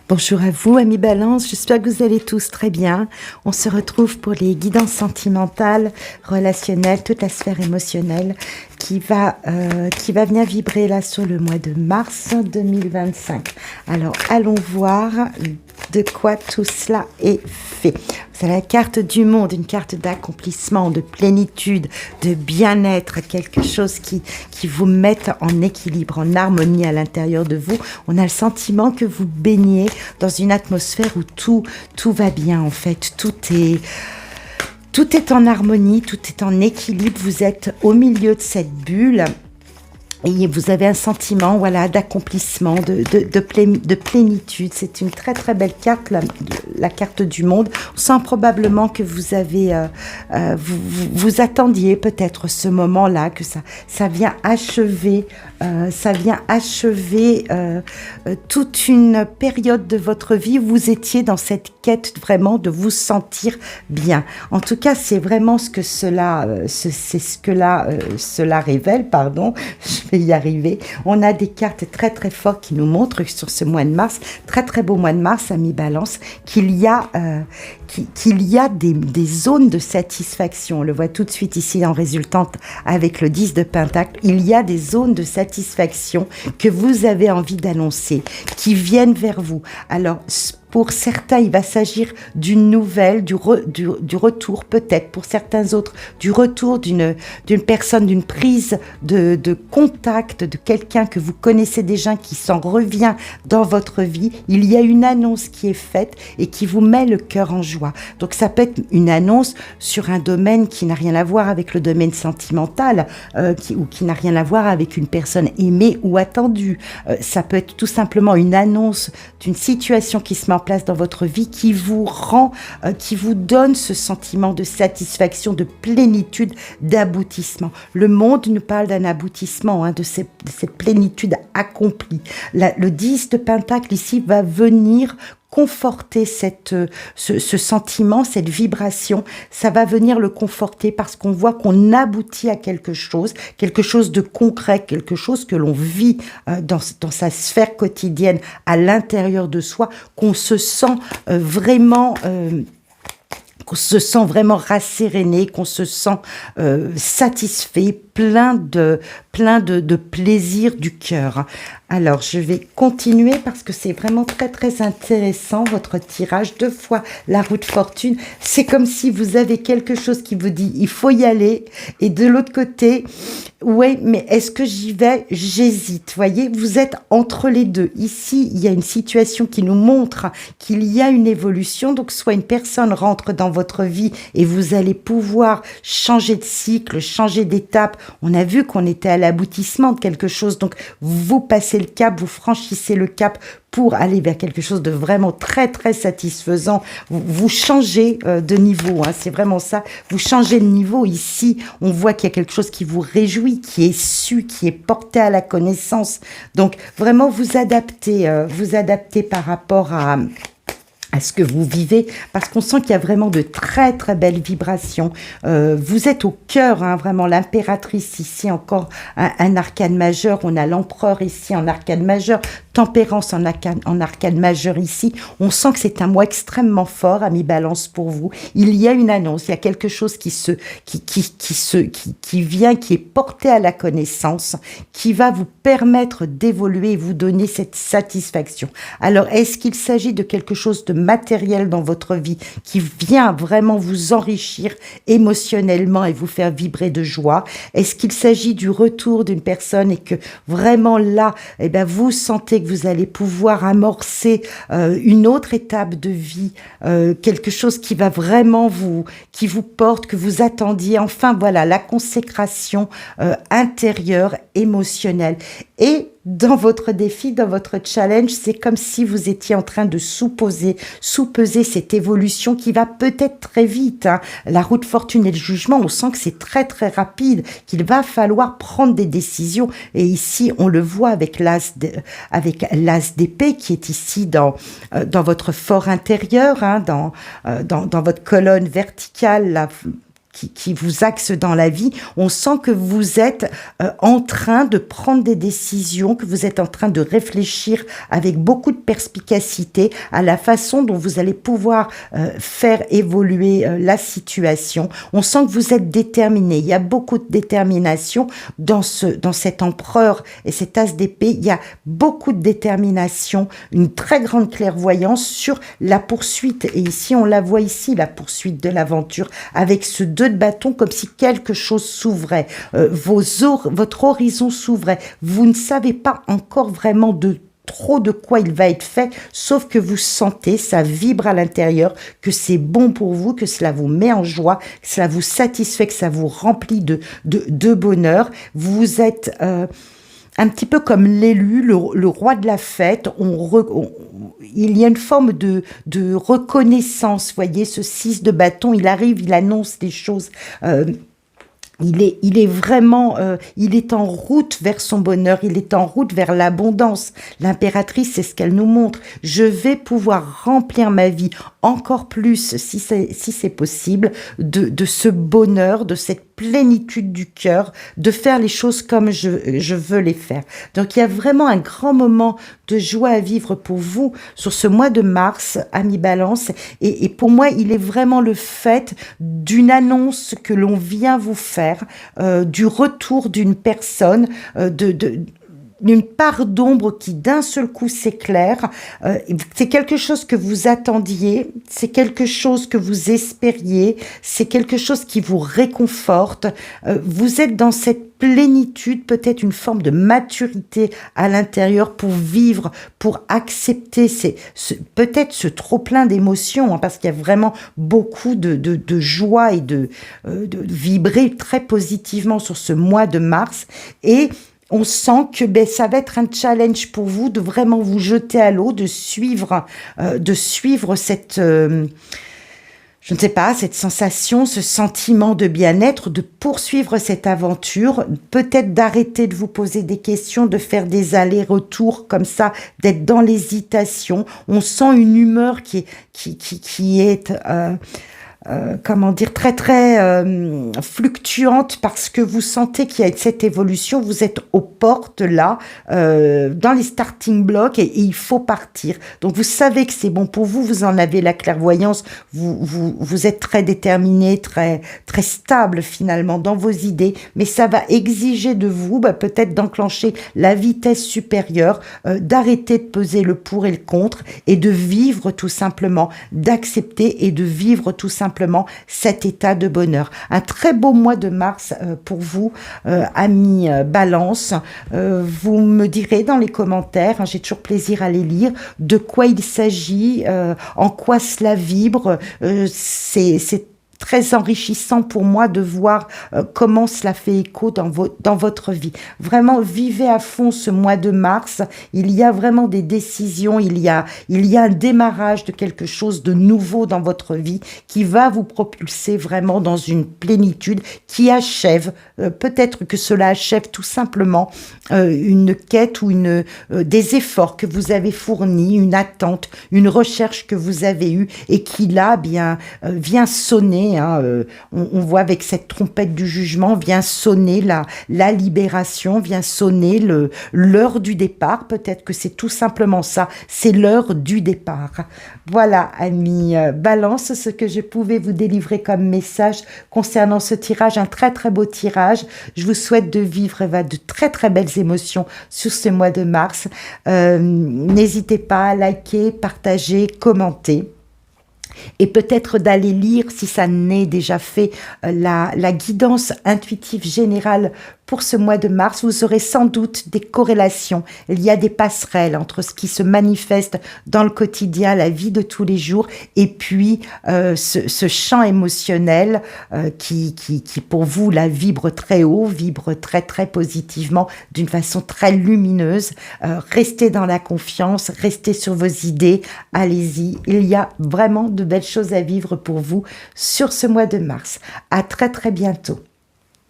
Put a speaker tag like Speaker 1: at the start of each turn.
Speaker 1: Bonjour à vous, amis Balance, j'espère que vous allez tous très bien. On se retrouve pour les guidances sentimentales, relationnelles, toute la sphère émotionnelle qui va venir vibrer là sur le mois de mars 2025. Alors, allons voir de quoi tout cela est fait. C'est la carte du monde, une carte d'accomplissement, de plénitude, de bien-être, quelque chose qui vous mette en équilibre, en harmonie à l'intérieur de vous. On a le sentiment que vous baignez dans une atmosphère où tout va bien en fait, tout est en harmonie, tout est en équilibre, vous êtes au milieu de cette bulle. Et vous avez un sentiment, voilà, d'accomplissement, de plénitude. C'est une très très belle carte, la carte du monde. On sent probablement que vous avez, vous attendiez peut-être ce moment-là, que ça vient achever, toute une période de votre vie où vous étiez dans cette quête vraiment de vous sentir bien. En tout cas, c'est vraiment ce que cela révèle, pardon. Je vais y arriver. On a des cartes très très fortes qui nous montrent sur ce mois de mars, très très beau mois de mars, amis Balance, qu'il y a des zones de satisfaction. On le voit tout de suite ici en résultante avec le 10 de Pentacle. Il y a des zones de satisfaction que vous avez envie d'annoncer, qui viennent vers vous. Alors, pour certains, il va s'agir d'une nouvelle, du retour peut-être. Pour certains autres, du retour d'une personne, d'une prise de contact, de quelqu'un que vous connaissez déjà, qui s'en revient dans votre vie. Il y a une annonce qui est faite et qui vous met le cœur en joie. Donc ça peut être une annonce sur un domaine qui n'a rien à voir avec le domaine sentimental, ou qui n'a rien à voir avec une personne aimée ou attendue. Ça peut être tout simplement une annonce d'une situation qui se met en place dans votre vie, qui vous donne ce sentiment de satisfaction, de plénitude, d'aboutissement. Le monde nous parle d'un aboutissement, de cette plénitude accomplie. Le 10 de Pentacle ici va venir conforter ce sentiment, cette vibration. Ça va venir le conforter parce qu'on voit qu'on aboutit à quelque chose de concret, quelque chose que l'on vit dans sa sphère quotidienne à l'intérieur de soi, qu'on se sent vraiment rasséréné, qu'on se sent satisfait, plein de plaisir du cœur. Alors, je vais continuer parce que c'est vraiment très, très intéressant, votre tirage. 2 fois la roue de fortune. C'est comme si vous avez quelque chose qui vous dit, il faut y aller. Et de l'autre côté, ouais, mais est-ce que j'y vais? J'hésite. Voyez, vous êtes entre les deux. Ici, il y a une situation qui nous montre qu'il y a une évolution. Donc, soit une personne rentre dans votre vie et vous allez pouvoir changer de cycle, changer d'étape. On a vu qu'on était à l'aboutissement de quelque chose. Donc, vous passez le cap, vous franchissez le cap pour aller vers quelque chose de vraiment très, très satisfaisant. Vous changez de niveau, c'est vraiment ça. Vous changez de niveau. Ici, on voit qu'il y a quelque chose qui vous réjouit, qui est su, qui est porté à la connaissance. Donc, vraiment, vous adaptez par rapport à ce que vous vivez, parce qu'on sent qu'il y a vraiment de très très belles vibrations. Vous êtes au cœur, vraiment l'impératrice ici, encore un arcane majeur. On a l'empereur ici en arcane majeur, tempérance en arcane majeur ici. On sent que c'est un mois extrêmement fort, amis Balance, pour vous. Il y a une annonce, il y a quelque chose qui vient, qui est porté à la connaissance, qui va vous permettre d'évoluer et vous donner cette satisfaction. Alors, est-ce qu'il s'agit de quelque chose de matériel dans votre vie qui vient vraiment vous enrichir émotionnellement et vous faire vibrer de joie? Est-ce qu'il s'agit du retour d'une personne et que vraiment là, vous sentez que vous allez pouvoir amorcer une autre étape de vie, quelque chose qui va vraiment qui vous porte, que vous attendiez. Enfin, voilà, la consécration intérieure, émotionnelle. Et dans votre défi, dans votre challenge, c'est comme si vous étiez en train de sous-peser cette évolution qui va peut-être très vite. La roue de fortune et le jugement, on sent que c'est très très rapide, qu'il va falloir prendre des décisions. Et ici, on le voit avec l'as d'épée qui est ici dans votre fort intérieur, dans votre colonne verticale, là, qui vous axe dans la vie. On sent que vous êtes en train de prendre des décisions, que vous êtes en train de réfléchir avec beaucoup de perspicacité à la façon dont vous allez pouvoir faire évoluer la situation. On sent que vous êtes déterminé. Il y a beaucoup de détermination dans cet empereur et cet as d'épée. Il y a beaucoup de détermination, une très grande clairvoyance sur la poursuite. Et ici, on la voit ici, la poursuite de l'aventure, avec ce 2 de bâton, comme si quelque chose s'ouvrait. Votre horizon s'ouvrait. Vous ne savez pas encore vraiment trop de quoi il va être fait, sauf que vous sentez, ça vibre à l'intérieur, que c'est bon pour vous, que cela vous met en joie, que cela vous satisfait, que ça vous remplit de bonheur. Vous êtes un petit peu comme l'élu, le roi de la fête. Il y a une forme de reconnaissance, voyez, ce 6 de bâton, il arrive, il annonce des choses. Il est vraiment, il est en route vers son bonheur, il est en route vers l'abondance. L'impératrice, c'est ce qu'elle nous montre. Je vais pouvoir remplir ma vie encore plus, si c'est possible, de ce bonheur, de cette plénitude du cœur, de faire les choses comme je veux les faire. Donc, il y a vraiment un grand moment de joie à vivre pour vous sur ce mois de mars, amis Balance. Et pour moi, il est vraiment le fait d'une annonce que l'on vient vous faire, du retour d'une personne, d'une part d'ombre qui d'un seul coup s'éclaire. C'est quelque chose que vous attendiez, c'est quelque chose que vous espériez, c'est quelque chose qui vous réconforte. Vous êtes dans cette plénitude, peut-être une forme de maturité à l'intérieur pour vivre, pour accepter peut-être ce trop-plein d'émotions, hein, parce qu'il y a vraiment beaucoup de joie et de vibrer très positivement sur ce mois de mars. Et on sent que ça va être un challenge pour vous de vraiment vous jeter à l'eau, de suivre cette, je ne sais pas, cette sensation, ce sentiment de bien-être, de poursuivre cette aventure, peut-être d'arrêter de vous poser des questions, de faire des allers-retours comme ça, d'être dans l'hésitation. On sent une humeur qui est comment dire, très très fluctuante, parce que vous sentez qu'il y a cette évolution, vous êtes aux portes là, dans les starting blocks, et il faut partir. Donc vous savez que c'est bon pour vous, vous en avez la clairvoyance, vous êtes très déterminé, très très stable finalement dans vos idées, mais ça va exiger de vous peut-être d'enclencher la vitesse supérieure, d'arrêter de peser le pour et le contre, et de vivre tout simplement, d'accepter et de vivre tout simplement cet état de bonheur. Un très beau mois de mars pour vous, amis Balance. Vous me direz dans les commentaires, hein, j'ai toujours plaisir à les lire, de quoi il s'agit, en quoi cela vibre. C'est très enrichissant pour moi de voir comment cela fait écho dans votre vie. Vraiment, vivez à fond ce mois de mars. Il y a vraiment des décisions, il y a un démarrage de quelque chose de nouveau dans votre vie qui va vous propulser vraiment dans une plénitude qui achève, peut-être que cela achève tout simplement une quête ou des efforts que vous avez fournis, une attente, une recherche que vous avez eue et qui là vient sonner. On voit avec cette trompette du jugement, vient sonner la libération, vient sonner l'heure du départ. Peut-être que c'est tout simplement ça, c'est l'heure du départ. Voilà, amis Balance, ce que je pouvais vous délivrer comme message concernant ce tirage, un très très beau tirage. Je vous souhaite de vivre de très très belles émotions sur ce mois de mars. N'hésitez pas à liker, partager, commenter. Et peut-être d'aller lire, si ça n'est déjà fait, la guidance intuitive générale pour ce mois de mars. Vous aurez sans doute des corrélations. Il y a des passerelles entre ce qui se manifeste dans le quotidien, la vie de tous les jours, et puis ce champ émotionnel qui pour vous là vibre très haut, vibre très très positivement, d'une façon très lumineuse. Restez dans la confiance, restez sur vos idées, allez-y. Il y a vraiment de belles choses à vivre pour vous sur ce mois de mars. À très très bientôt.